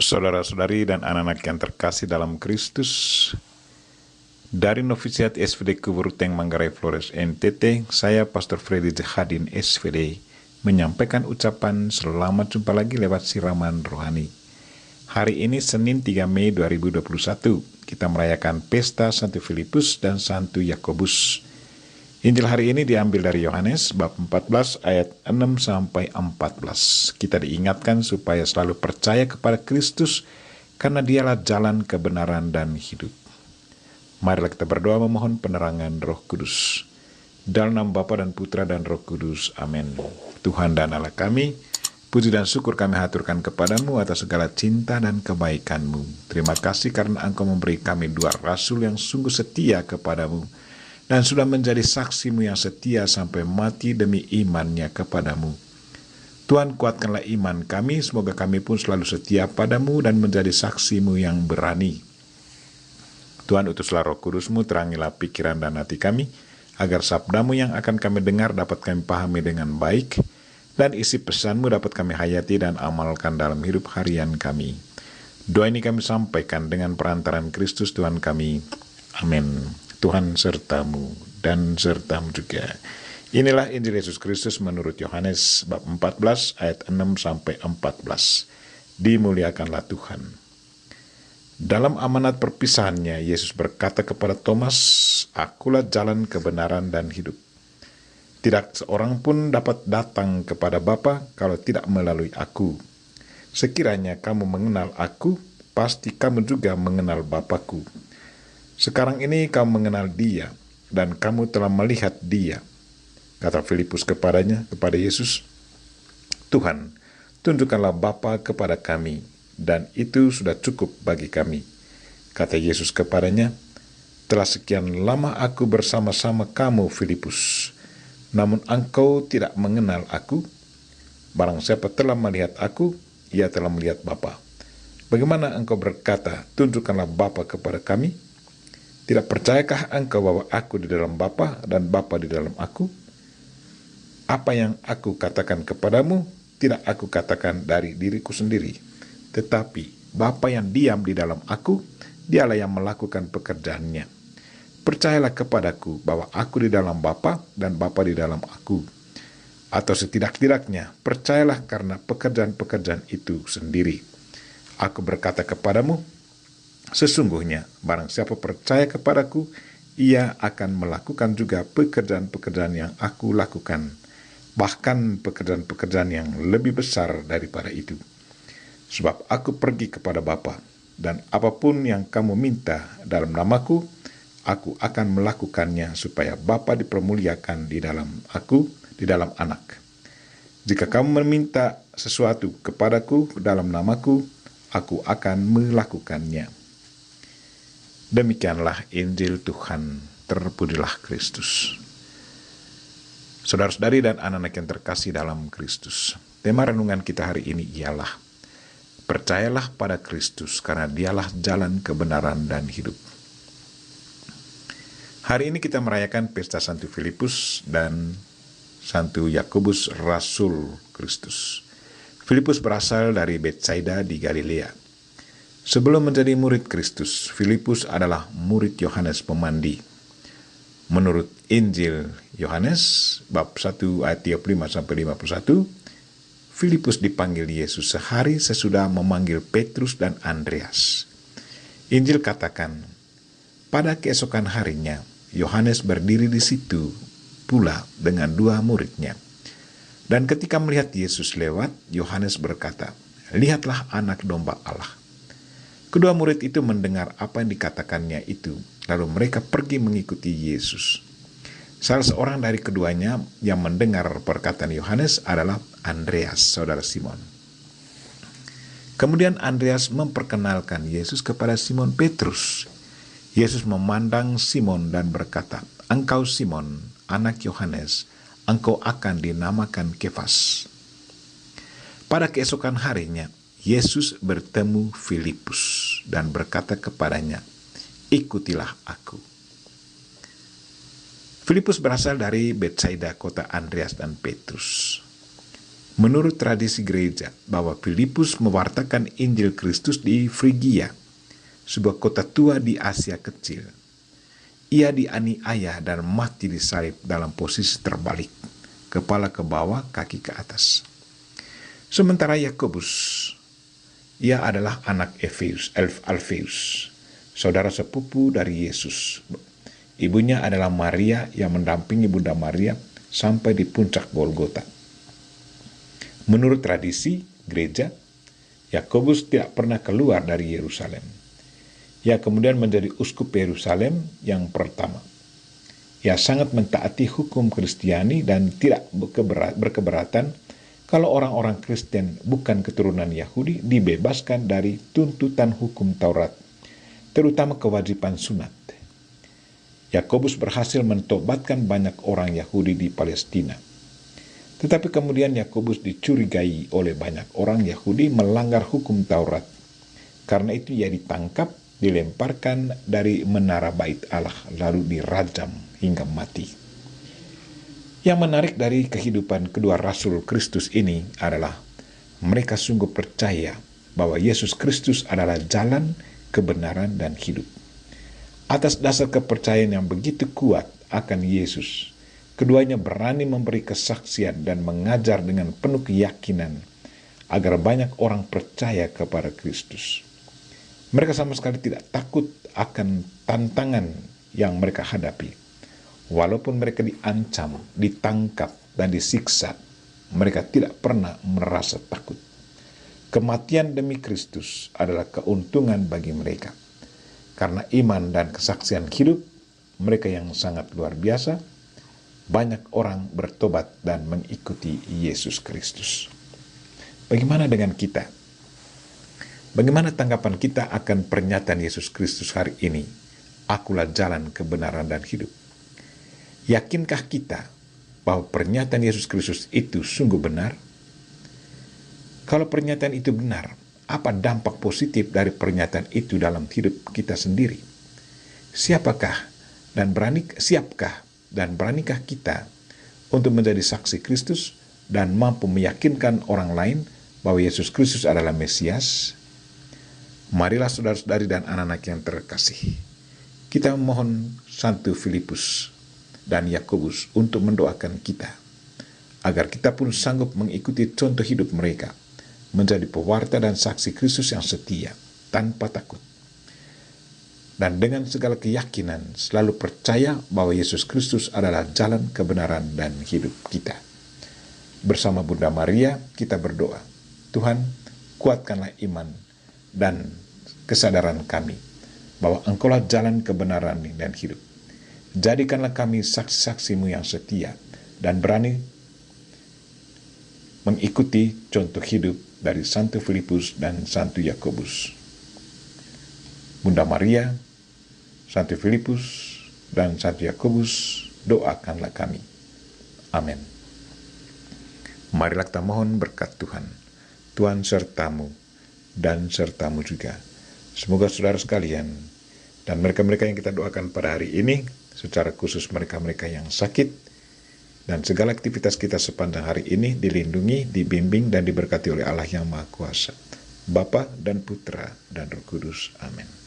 Saudara-saudari dan anak-anak yang terkasih dalam Kristus, dari Novisiat SVD Kuburuteng Manggarai Flores NTT, saya Pastor Freddy Jahadin SVD menyampaikan ucapan selamat jumpa lagi lewat siraman rohani. Hari ini Senin 3 Mei 2021, kita merayakan pesta Santo Filipus dan Santo Yakobus. Injil hari ini diambil dari Yohanes bab 14 ayat 6 sampai 14. Kita diingatkan supaya selalu percaya kepada Kristus karena Dialah jalan kebenaran dan hidup. Marilah kita berdoa memohon penerangan Roh Kudus. Dalam nama Bapa dan Putra dan Roh Kudus. Amin. Tuhan dan Allah kami, puji dan syukur kami haturkan kepadamu atas segala cinta dan kebaikan-Mu. Terima kasih karena Engkau memberi kami 2 rasul yang sungguh setia kepadamu dan sudah menjadi saksi-Mu yang setia sampai mati demi imannya kepadamu. Tuhan, kuatkanlah iman kami, semoga kami pun selalu setia padamu dan menjadi saksi-Mu yang berani. Tuhan, utuslah Roh Kudus-Mu, terangilah pikiran dan hati kami, agar sabda-Mu yang akan kami dengar dapat kami pahami dengan baik, dan isi pesan-Mu dapat kami hayati dan amalkan dalam hidup harian kami. Doa ini kami sampaikan dengan perantaran Kristus Tuhan kami. Amin. Tuhan sertamu dan sertamu juga. Inilah Injil Yesus Kristus menurut Yohanes bab 14 ayat 6 sampai 14. Dimuliakanlah Tuhan. Dalam amanat perpisahannya, Yesus berkata kepada Thomas, "Akulah jalan kebenaran dan hidup. Tidak seorang pun dapat datang kepada Bapa kalau tidak melalui aku. Sekiranya kamu mengenal aku, pasti kamu juga mengenal Bapa-Ku. Sekarang ini kamu mengenal Dia, dan kamu telah melihat Dia." Kata Filipus kepada Yesus, "Tuhan, tunjukkanlah Bapa kepada kami, dan itu sudah cukup bagi kami." Kata Yesus kepadanya, "Telah sekian lama aku bersama-sama kamu, Filipus, namun engkau tidak mengenal aku? Barang siapa telah melihat aku, ia telah melihat Bapa. Bagaimana engkau berkata, tunjukkanlah Bapa kepada kami? Tidak percayakah engkau bahwa aku di dalam Bapa dan Bapa di dalam aku? Apa yang aku katakan kepadamu, tidak aku katakan dari diriku sendiri, tetapi Bapa yang diam di dalam aku, Dialah yang melakukan pekerjaannya. Percayalah kepadaku bahwa aku di dalam Bapa dan Bapa di dalam aku. Atau setidak-tidaknya, percayalah karena pekerjaan-pekerjaan itu sendiri. Aku berkata kepadamu, sesungguhnya barang siapa percaya kepadaku, ia akan melakukan juga pekerjaan-pekerjaan yang aku lakukan, bahkan pekerjaan-pekerjaan yang lebih besar daripada itu. Sebab aku pergi kepada Bapa, dan apapun yang kamu minta dalam namaku, aku akan melakukannya supaya Bapa dipermuliakan di dalam aku, di dalam Anak. Jika kamu meminta sesuatu kepadaku dalam namaku, aku akan melakukannya." Demikianlah Injil Tuhan. Terpujilah Kristus. Saudara-saudari dan anak-anak yang terkasih dalam Kristus, tema renungan kita hari ini ialah percayalah pada Kristus karena Dialah jalan kebenaran dan hidup. Hari ini kita merayakan pesta Santo Filipus dan Santo Yakobus Rasul Kristus. Filipus berasal dari Betsaida di Galilea. Sebelum menjadi murid Kristus, Filipus adalah murid Yohanes Pemandi. Menurut Injil Yohanes bab 1 ayat 35 sampai 51, Filipus dipanggil Yesus sehari sesudah memanggil Petrus dan Andreas. Injil katakan, pada keesokan harinya, Yohanes berdiri di situ pula dengan 2 muridnya. Dan ketika melihat Yesus lewat, Yohanes berkata, "Lihatlah anak domba Allah." Kedua murid itu mendengar apa yang dikatakannya itu, lalu mereka pergi mengikuti Yesus. Salah seorang dari keduanya yang mendengar perkataan Yohanes adalah Andreas, saudara Simon. Kemudian Andreas memperkenalkan Yesus kepada Simon Petrus. Yesus memandang Simon dan berkata, "Engkau Simon, anak Yohanes, engkau akan dinamakan Kefas." Pada keesokan harinya, Yesus bertemu Filipus dan berkata kepadanya, "Ikutilah aku." Filipus berasal dari Betsaida, kota Andreas dan Petrus. Menurut tradisi gereja, bahwa Filipus mewartakan Injil Kristus di Frigia, sebuah kota tua di Asia Kecil. Ia dianiaya dan mati disalib dalam posisi terbalik, kepala ke bawah, kaki ke atas. Sementara Yakobus, ia adalah anak Alfeus, saudara sepupu dari Yesus. Ibunya adalah Maria yang mendampingi Bunda Maria sampai di puncak Golgota. Menurut tradisi gereja, Yakobus tidak pernah keluar dari Yerusalem. Ia kemudian menjadi uskup Yerusalem yang pertama. Ia sangat mentaati hukum Kristiani dan tidak berkeberatan kalau orang-orang Kristen bukan keturunan Yahudi dibebaskan dari tuntutan hukum Taurat, terutama kewajiban sunat. Yakobus berhasil mentobatkan banyak orang Yahudi di Palestina. Tetapi kemudian Yakobus dicurigai oleh banyak orang Yahudi melanggar hukum Taurat. Karena itu ia ditangkap, dilemparkan dari menara Bait Allah, lalu dirajam hingga mati. Yang menarik dari kehidupan kedua Rasul Kristus ini adalah mereka sungguh percaya bahwa Yesus Kristus adalah jalan, kebenaran, dan hidup. Atas dasar kepercayaan yang begitu kuat akan Yesus, keduanya berani memberi kesaksian dan mengajar dengan penuh keyakinan agar banyak orang percaya kepada Kristus. Mereka sama sekali tidak takut akan tantangan yang mereka hadapi. Walaupun mereka diancam, ditangkap, dan disiksa, mereka tidak pernah merasa takut. Kematian demi Kristus adalah keuntungan bagi mereka. Karena iman dan kesaksian hidup mereka yang sangat luar biasa, banyak orang bertobat dan mengikuti Yesus Kristus. Bagaimana dengan kita? Bagaimana tanggapan kita akan pernyataan Yesus Kristus hari ini? Akulah jalan, kebenaran, dan hidup. Yakinkah kita bahwa pernyataan Yesus Kristus itu sungguh benar? Kalau pernyataan itu benar, apa dampak positif dari pernyataan itu dalam hidup kita sendiri? Siapkah dan beranikah kita untuk menjadi saksi Kristus dan mampu meyakinkan orang lain bahwa Yesus Kristus adalah Mesias? Marilah saudara-saudari dan anak-anak yang terkasih, kita memohon Santo Filipus dan Yakobus untuk mendoakan kita, agar kita pun sanggup mengikuti contoh hidup mereka, menjadi pewarta dan saksi Kristus yang setia, tanpa takut. Dan dengan segala keyakinan selalu percaya bahwa Yesus Kristus adalah jalan, kebenaran, dan hidup kita. Bersama Bunda Maria kita berdoa, Tuhan, kuatkanlah iman dan kesadaran kami bahwa Engkaulah jalan, kebenaran, dan hidup. Jadikanlah kami saksi-saksi-Mu yang setia dan berani mengikuti contoh hidup dari Santo Filipus dan Santo Yakobus. Bunda Maria, Santo Filipus, dan Santo Yakobus, doakanlah kami. Amin. Marilah kita mohon berkat Tuhan. Tuhan sertamu dan sertamu juga. Semoga saudara sekalian dan mereka-mereka yang kita doakan pada hari ini, secara khusus mereka-mereka yang sakit, dan segala aktivitas kita sepanjang hari ini dilindungi, dibimbing, dan diberkati oleh Allah yang Maha Kuasa, Bapa dan Putra dan Roh Kudus. Amin.